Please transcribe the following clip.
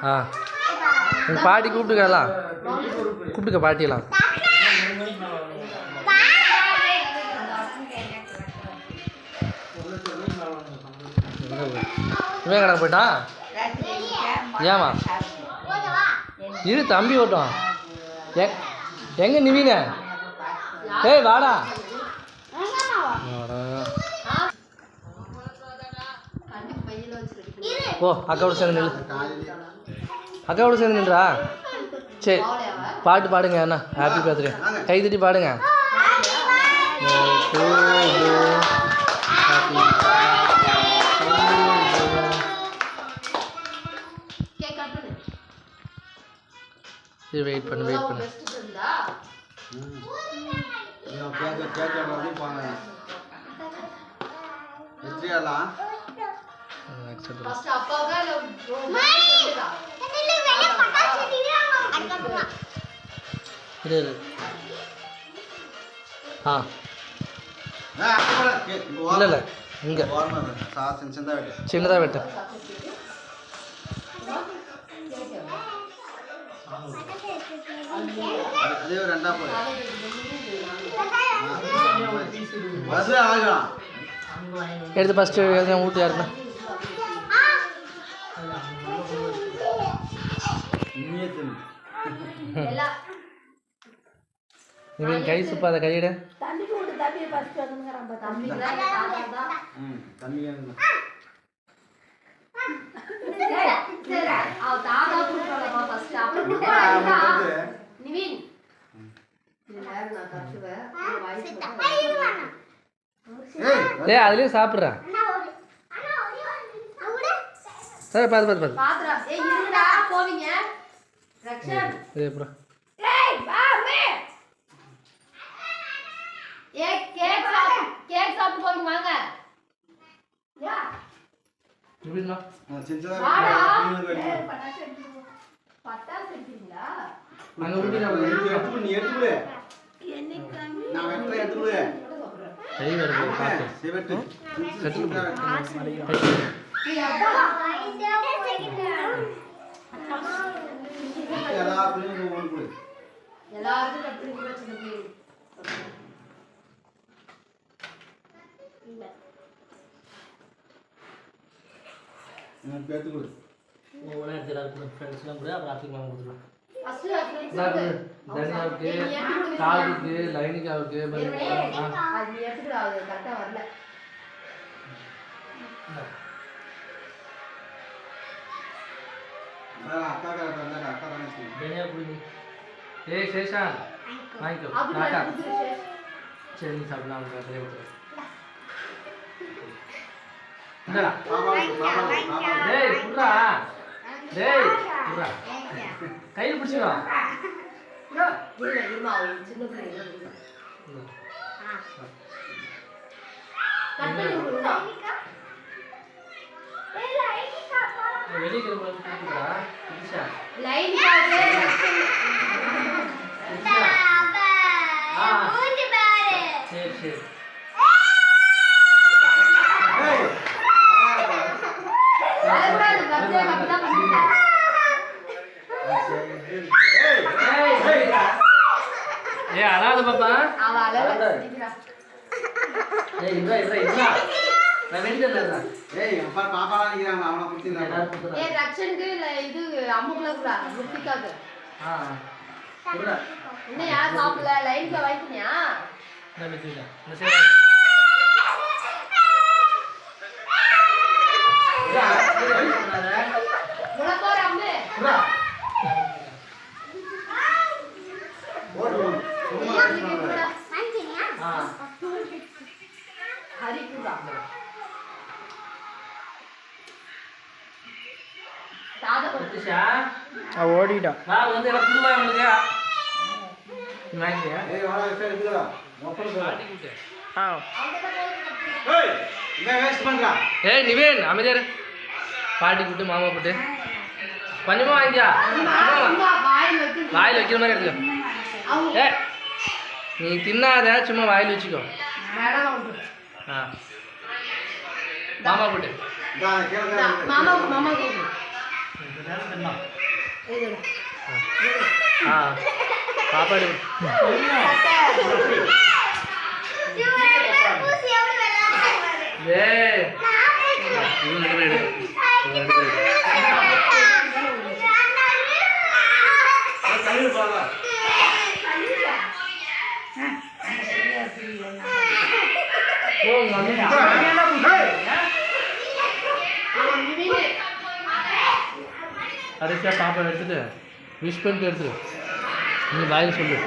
ஆ உங்கள் பாட்டி கூப்பிட்டுக்கலாம், கூப்பிட்டுக்க பாட்டியெல்லாம். இவன் கணக்கு போயிட்டான். ஏமா இரு தம்பி ஓட்டும். எங்க நிவீன? ஏய் வாடா. ஓ அக்காவோட சேர்ந்து நில்லு, அக்காவோட சேர்ந்து நின்றா. சரி பாட்டு பாடுங்க அண்ணா. ஹாப்பி பர்த்டே கை தட்டி பாடுங்க. வெயிட் பண்ணு வெயிட் பண்ணு. இல்லை இல்லை இங்கே சின்னதாக வெட்ட. எடுத்து ஃபஸ்ட்டு ஊட்டு யாருண்ணா? நீ கை சுப்பாத கையிட. ஏய் அதுலயும் சாப்பிட்றேன். சரி பார்த்து பார்த்து தனியாவுக்கு காதுக்கு லைனிக்காவுக்கு ஏய் சேஷான் வாங்கிக்கோ. சரி சாப்பிடலாம். டேய் புட்றா, டேய் புட்றா, கையில் பிடிச்சிக்கோ. வெளியே சரி சரி ஏ அழாத பாப்பா. ஏய் இந்தா இந்தா இந்தா நான் வெடிச்சறேன். ஏய் அப்பா பாப்பாலாம் நிக்கறாங்க அவன குத்தினா. ஏய் ரக்ஷனுக்கு இது அம்முக்குலக்குடா முத்திக்காக. புரா என்ன யார் சாப்பிடல லைன்ல வைக்கினியா? நான் வெச்சிட்டேன். இந்த சைடு முள போற அம்மே புரா ஓடிட்டா. நான் வந்து எல்லாம் புதுவா உங்களுக்கு வாங்கியா? ஏய் வாடா இத எடுத்துடா. மொத்தம் பாட்டி கூட்டு. ஏய் என்ன வேஸ்ட் பண்றா? ஏய் நிவேன் அமைதியா இரு. பாட்டி கூட்டு மாமா கூட்டு. கொஞ்சமா வாங்கியா? வாயில வைக்கிற மாதிரி எடுத்துக்க. ஏய் நீ தின்னாத சும்மா வாயில வச்சுக்கோ. மாமா கூட்டு. மாமா கூட்டு. சாப்பாடு கடைசியாக சாப்பாடு எடுத்துட்டு விஷ் பண்ணிட்டு எடுத்துரு நீ வாயில் சொல்லு